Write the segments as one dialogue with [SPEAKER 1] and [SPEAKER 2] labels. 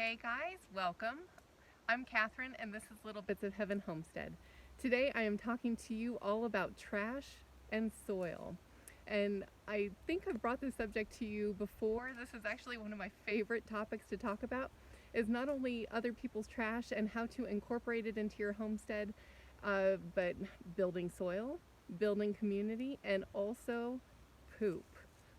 [SPEAKER 1] Hey guys, welcome. I'm Catherine and this is Little Bits of Heaven Homestead. Today I am talking to you all about trash and soil. And I think I've brought this subject to you before. This is actually one of my favorite topics to talk about, is not only other people's trash and how to incorporate it into your homestead, but building soil, building community, and also poop.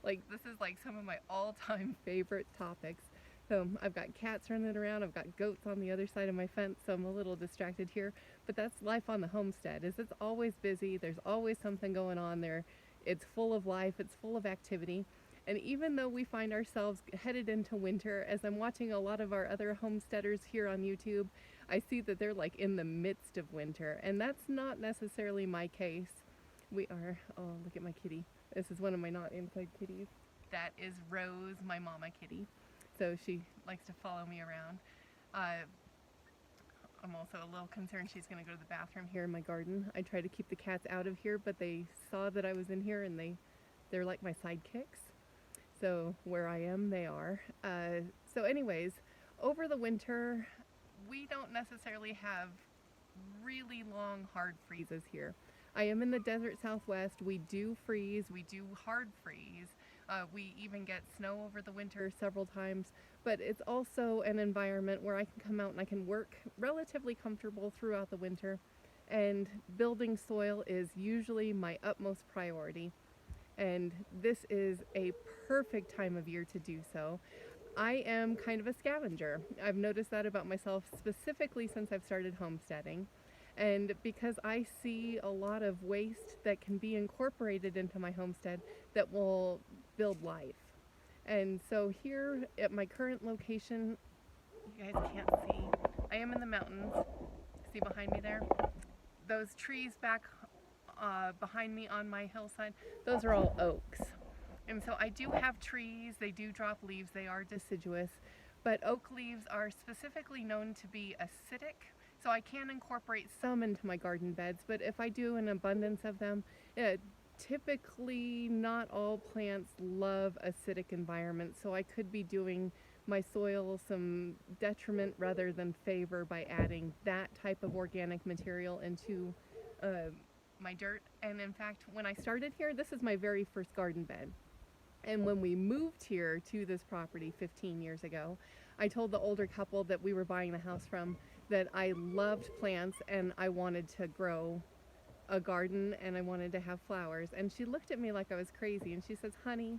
[SPEAKER 1] Like, this is like some of my all-time favorite topics. So I've got cats running around, I've got goats on the other side of my fence, so I'm a little distracted here. But that's life on the homestead, is it's always busy, there's always something going on there. It's full of life, it's full of activity. And even though we find ourselves headed into winter, as I'm watching a lot of our other homesteaders here on YouTube, I see that they're like in the midst of winter, and that's not necessarily my case. We are, oh, look at my kitty. This is one of my not inside kitties. That is Rose, my mama kitty. So she likes to follow me around. I'm also a little concerned she's going to go to the bathroom here in my garden. I try to keep the cats out of here, but they saw that I was in here and they're like my sidekicks. So where I am, they are. So anyways, over the winter, we don't necessarily have really long, hard freezes here. I am in the desert Southwest. We do freeze, we do hard freeze. We even get snow over the winter several times, but it's also an environment where I can come out and I can work relatively comfortable throughout the winter, and building soil is usually my utmost priority. And this is a perfect time of year to do so. I am kind of a scavenger. I've noticed that about myself specifically since I've started homesteading. And because I see a lot of waste that can be incorporated into my homestead that will build life. And so here at my current location, you guys can't see, I am in the mountains. See behind me there? Those trees back behind me on my hillside, those are all oaks. And so I do have trees, they do drop leaves, they are deciduous, but oak leaves are specifically known to be acidic. So I can incorporate some into my garden beds, but if I do an abundance of them, typically not all plants love acidic environments, so I could be doing my soil some detriment rather than favor by adding that type of organic material into my dirt. And in fact, when I started here, this is my very first garden bed. And when we moved here to this property 15 years ago, I told the older couple that we were buying the house from that I loved plants and I wanted to grow a garden and I wanted to have flowers. And she looked at me like I was crazy and she says, "Honey,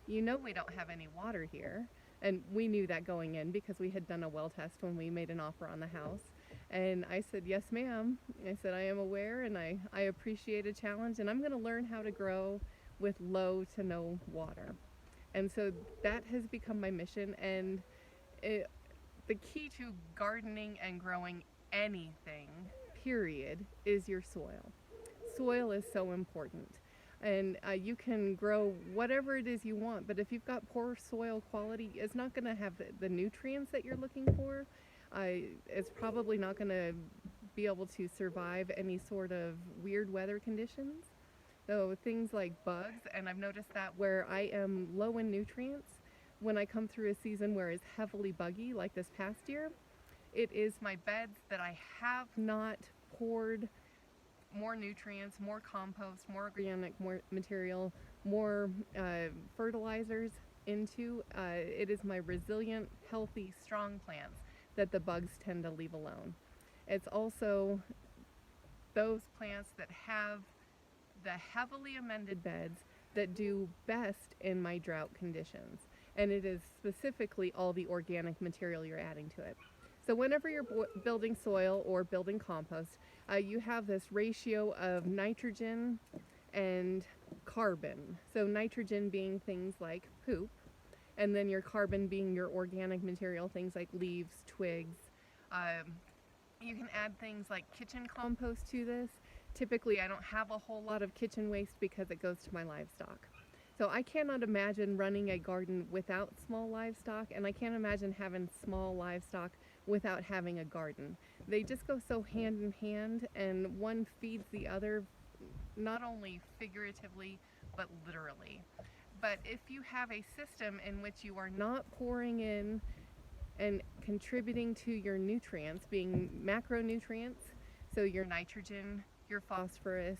[SPEAKER 1] you know we don't have any water here." And we knew that going in because we had done a well test when we made an offer on the house. And I said, "Yes, ma'am." I said, "I am aware and I appreciate a challenge and I'm going to learn how to grow with low to no water." And so that has become my mission. And the key to gardening and growing anything, period, is your soil. Soil is so important. And you can grow whatever it is you want, but if you've got poor soil quality, it's not going to have the nutrients that you're looking for. It's probably not going to be able to survive any sort of weird weather conditions. So things like bugs, and I've noticed that where I am low in nutrients, when I come through a season where it's heavily buggy, like this past year, it is my beds that I have not poured more nutrients, more compost, more organic, more material, more fertilizers into. It is my resilient, healthy, strong plants that the bugs tend to leave alone. It's also those plants that have the heavily amended beds that do best in my drought conditions. And it is specifically all the organic material you're adding to it. So whenever you're building soil or building compost, you have this ratio of nitrogen and carbon. So nitrogen being things like poop, and then your carbon being your organic material, things like leaves, twigs. You can add things like kitchen compost to this. Typically, I don't have a whole lot of kitchen waste because it goes to my livestock. So I cannot imagine running a garden without small livestock, and I can't imagine having small livestock without having a garden. They just go so hand in hand, and one feeds the other, not only figuratively, but literally. But if you have a system in which you are not pouring in and contributing to your nutrients, being macronutrients, so your nitrogen, your phosphorus,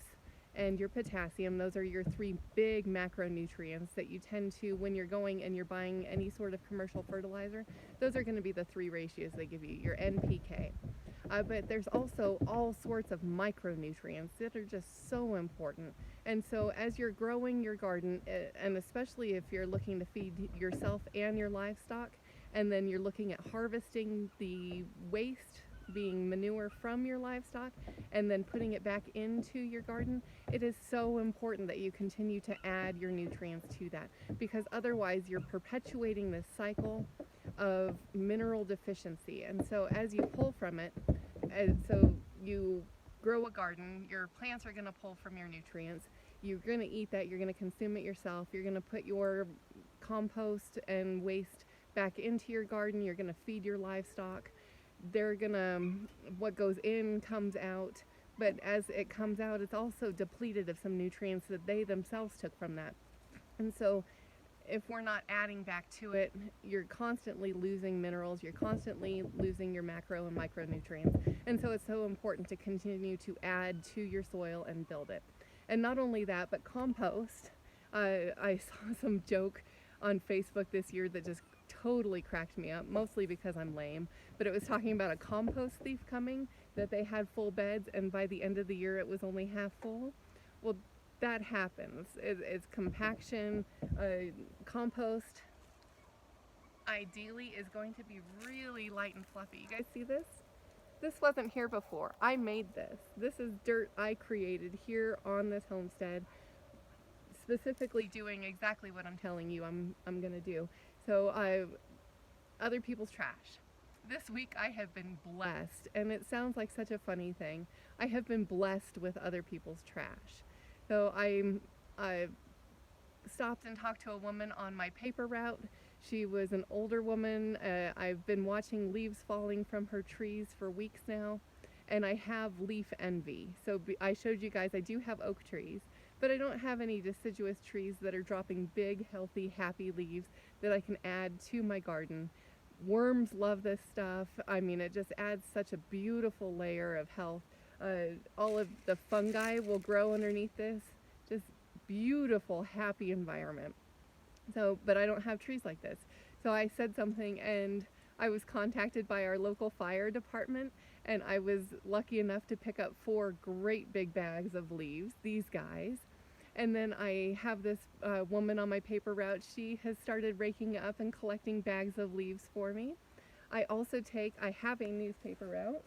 [SPEAKER 1] and your potassium. Those are your three big macronutrients that you tend to, when you're going and you're buying any sort of commercial fertilizer, those are going to be the three ratios they give you, your NPK. But there's also all sorts of micronutrients that are just so important. And so as you're growing your garden, and especially if you're looking to feed yourself and your livestock, and then you're looking at harvesting the waste being manure from your livestock and then putting it back into your garden, it is so important that you continue to add your nutrients to that, because otherwise you're perpetuating this cycle of mineral deficiency. And so as you pull from it, so you grow a garden, your plants are going to pull from your nutrients, you're going to eat that, you're going to consume it yourself, you're going to put your compost and waste back into your garden, you're going to feed your livestock. They're gonna, what goes in comes out, but as it comes out, it's also depleted of some nutrients that they themselves took from that. And so if we're not adding back to it, you're constantly losing minerals, you're constantly losing your macro and micronutrients. And so it's so important to continue to add to your soil and build it. And not only that, but compost. I saw some joke on Facebook this year that just totally cracked me up, mostly because I'm lame, but it was talking about a compost thief coming, that they had full beds and by the end of the year it was only half full. Well, that happens. It's compaction. Compost ideally is going to be really light and fluffy. You guys see this? This wasn't here before. I made this. This is dirt I created here on this homestead, specifically doing exactly what I'm telling you I'm gonna do. So other people's trash. This week I have been blessed, and it sounds like such a funny thing. I have been blessed with other people's trash. So I stopped and talked to a woman on my paper route. She was an older woman. I've been watching leaves falling from her trees for weeks now, and I have leaf envy. So I showed you guys I do have oak trees, but I don't have any deciduous trees that are dropping big, healthy, happy leaves that I can add to my garden. Worms love this stuff. I mean, it just adds such a beautiful layer of health. All of the fungi will grow underneath this. Just beautiful, happy environment. So, but I don't have trees like this. So I said something, and I was contacted by our local fire department, and I was lucky enough to pick up 4 great big bags of leaves, these guys. And then I have this woman on my paper route. She has started raking up and collecting bags of leaves for me. I have a newspaper route,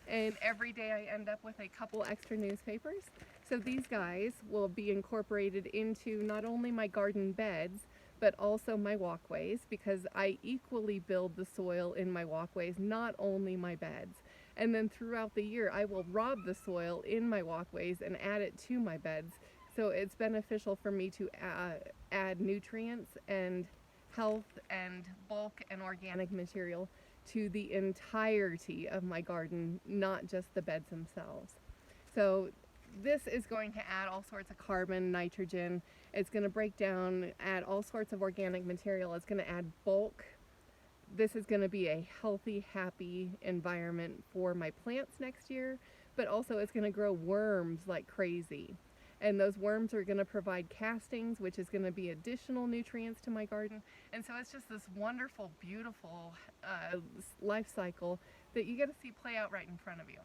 [SPEAKER 1] and every day I end up with a couple extra newspapers. So these guys will be incorporated into not only my garden beds, but also my walkways, because I equally build the soil in my walkways, not only my beds. And then throughout the year, I will rob the soil in my walkways and add it to my beds. So it's beneficial for me to add nutrients and health and bulk and organic material to the entirety of my garden, not just the beds themselves. So this is going to add all sorts of carbon, nitrogen. It's going to break down, add all sorts of organic material. It's going to add bulk. This is going to be a healthy, happy environment for my plants next year, but also it's going to grow worms like crazy. And those worms are going to provide castings, which is going to be additional nutrients to my garden. And so it's just this wonderful, beautiful life cycle that you get to see play out right in front of you.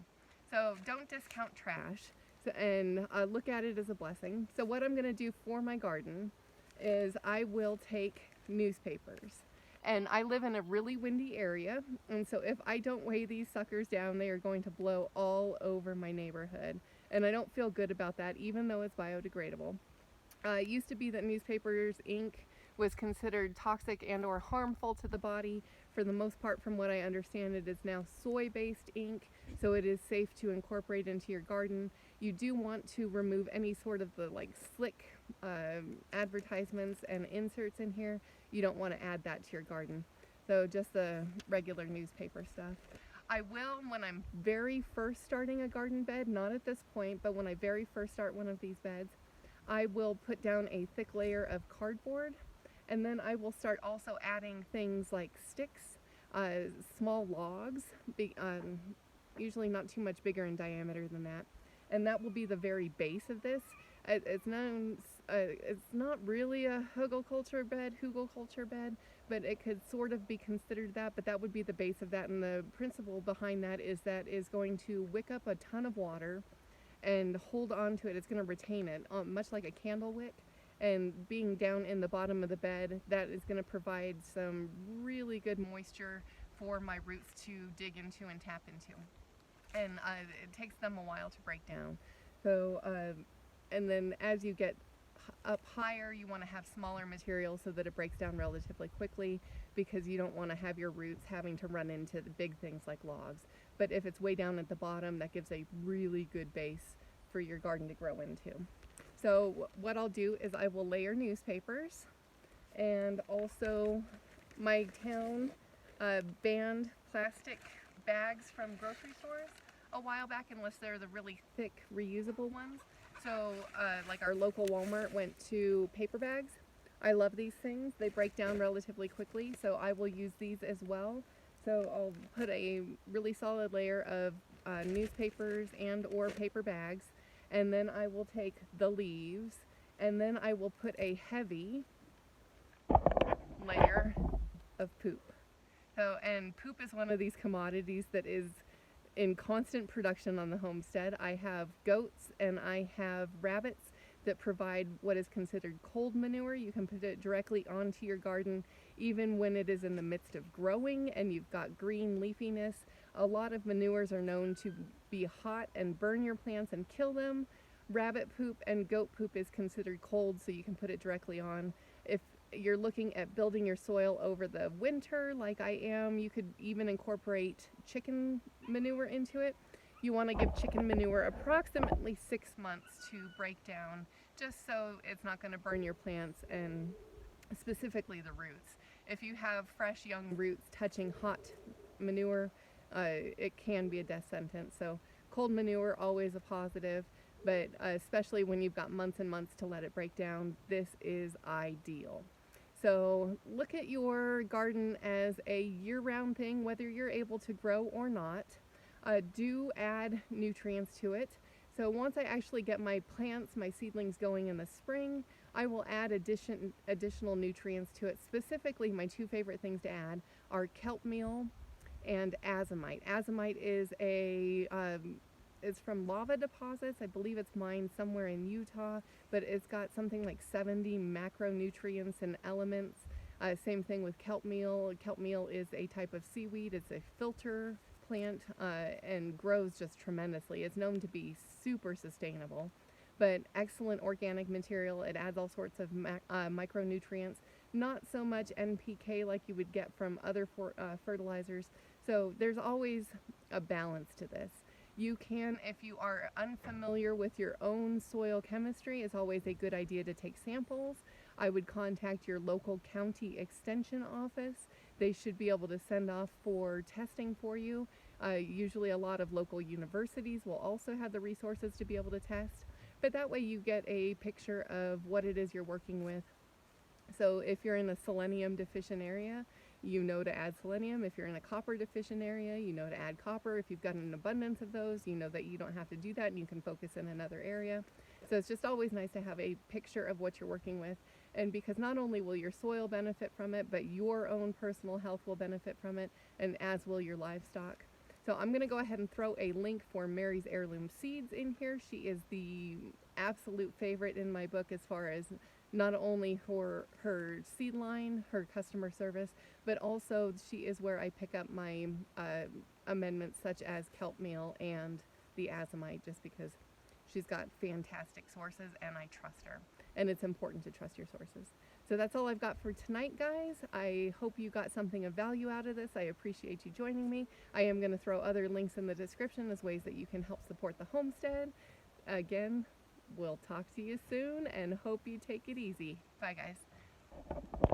[SPEAKER 1] So don't discount trash, and look at it as a blessing. So what I'm going to do for my garden is I will take newspapers. And I live in a really windy area, and so if I don't weigh these suckers down, they are going to blow all over my neighborhood. And I don't feel good about that, even though it's biodegradable. It used to be that newspapers ink was considered toxic and or harmful to the body. For the most part, from what I understand, it is now soy-based ink, so it is safe to incorporate into your garden. You do want to remove any sort of the slick advertisements and inserts in here. You don't want to add that to your garden. So just the regular newspaper stuff. I will, when I'm very first starting a garden bed, not at this point, but when I very first start one of these beds, I will put down a thick layer of cardboard, and then I will start also adding things like sticks. small logs, usually not too much bigger in diameter than that. And that will be the very base of this. It's not really a hugelkultur bed, but it could sort of be considered that, but that would be the base of that. And the principle behind that is going to wick up a ton of water and hold on to it. It's going to retain it, much like a candle wick. And being down in the bottom of the bed, that is going to provide some really good moisture for my roots to dig into and tap into. And it takes them a while to break down. So, and then as you get up higher, you want to have smaller material so that it breaks down relatively quickly, because you don't want to have your roots having to run into the big things like logs. But if it's way down at the bottom, that gives a really good base for your garden to grow into. So what I'll do is I will layer newspapers, and also my town banned plastic bags from grocery stores a while back, unless they're the really thick reusable ones. So like our local Walmart went to paper bags. I love these things. They break down relatively quickly, so I will use these as well. So I'll put a really solid layer of newspapers and or paper bags, and then I will take the leaves, and then I will put a heavy layer of poop. So, and poop is one of these commodities that is in constant production on the homestead. I have goats and I have rabbits that provide what is considered cold manure. You can put it directly onto your garden even when it is in the midst of growing and you've got green leafiness. A lot of manures are known to be hot and burn your plants and kill them. Rabbit poop and goat poop is considered cold, so you can put it directly on. If you're looking at building your soil over the winter like I am, you could even incorporate chicken manure into it. You want to give chicken manure approximately 6 months to break down, just so it's not going to burn your plants and specifically the roots. If you have fresh young roots touching hot manure, it can be a death sentence. So cold manure, always a positive, but especially when you've got months and months to let it break down, this is ideal. So look at your garden as a year-round thing, whether you're able to grow or not. Do add nutrients to it. So once I actually get my plants, my seedlings going in the spring, I will add additional nutrients to it. Specifically, my two favorite things to add are kelp meal and azomite. Azomite is it's from lava deposits. I believe it's mined somewhere in Utah, but it's got something like 70 macronutrients and elements. Same thing with kelp meal. Kelp meal is a type of seaweed. It's a filter plant and grows just tremendously. It's known to be super sustainable, but excellent organic material. It adds all sorts of micronutrients, not so much NPK like you would get from other fertilizers. So there's always a balance to this. You can, if you are unfamiliar with your own soil chemistry, it's always a good idea to take samples. I would contact your local county extension office. They should be able to send off for testing for you. Usually a lot of local universities will also have the resources to be able to test, but that way you get a picture of what it is you're working with. So if you're in a selenium deficient area, you know to add selenium. If you're in a copper deficient area, you know to add copper. If you've got an abundance of those, you know that you don't have to do that and you can focus in another area. So it's just always nice to have a picture of what you're working with. And because not only will your soil benefit from it, but your own personal health will benefit from it, and as will your livestock. So I'm going to go ahead and throw a link for Mary's Heirloom Seeds in here. She is the absolute favorite in my book as far as not only for her seed line, her customer service, but also she is where I pick up my amendments such as kelp meal and the azomite, just because she's got fantastic sources and I trust her. And it's important to trust your sources. So that's all I've got for tonight, guys. I hope you got something of value out of this. I appreciate you joining me. I am going to throw other links in the description as ways that you can help support the homestead. Again, we'll talk to you soon and hope you take it easy. Bye, guys.